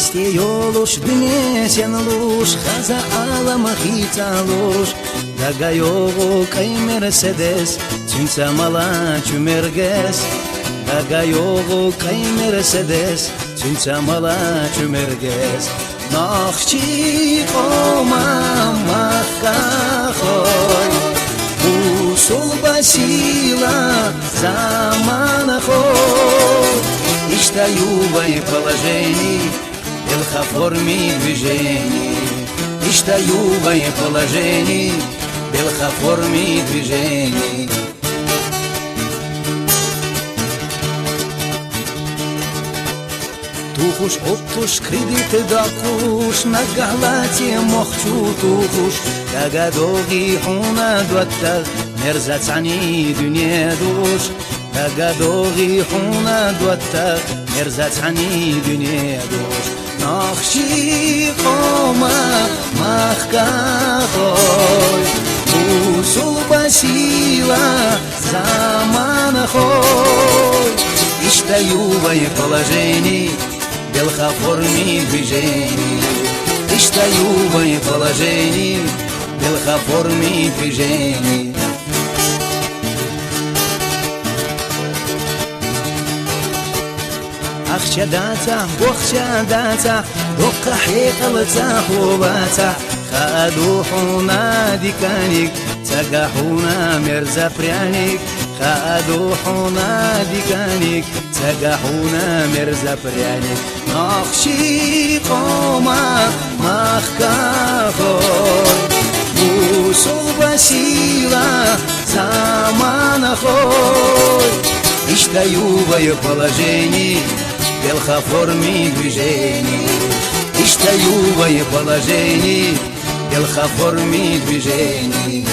Масте ёлуш днесен луш хаза алама хиталуш дагайогу кай мерседес цунца мала чумергес дагайогу кай мерседес цунца мала чумергес нахчи кома махахой усул басила замана хой Иштаю в положении белхоформи движений Иштаю в положении белхоформи движений Тухуш оттуш кредит дакуш на галате мохчу тухуш Дагадоги хуна дуаттар мерзацани дюне душ Дагадоги хуна дуаттар мерзацани дюне душ Нахши кома махкахой Усул басила замана хой Иштаю в положении белхоформи движений Иштаю в положении белхоформи движений Ахчадата, бохчадата, докка хекалца хубата Хадухуна диканик, цагахуна мерзапряник Хадухуна диканик, цагахуна мерзапряник Нахши кома махкахой Усул басила замана хой Иштаю в положении белхоформи движений Иштаю в положении белхоформи движений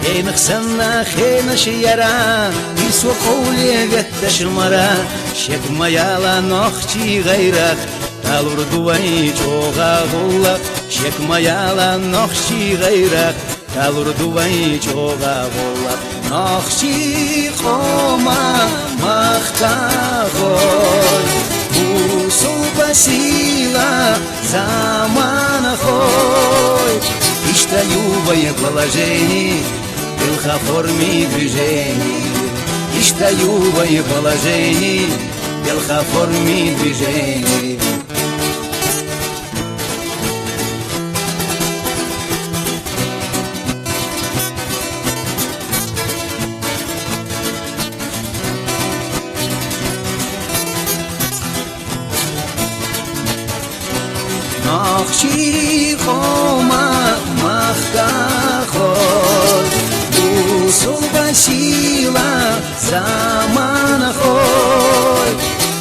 Эйнахсанна хейнашияра Исуқуле ветташмара Шекмаяла нохчи гайрах Талурдувай чога гуллах Шекмаяла нохчи гайрах Талурдувай чога гуллах Нохчи кома махтахой Усул басила замана хой Иштаю в положении белхоформи движений Иштаю в положении белхоформи движений Нахчи кома махкахой Усул басила замана хой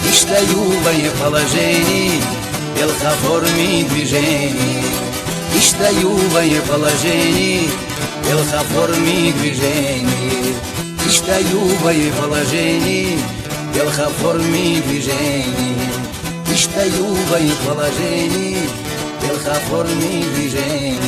Иштаю в положении белхоформи движений Иштаю в положении белхоформи движений Иштаю в положении белхоформи движений Иштаю в положении белхоформи движений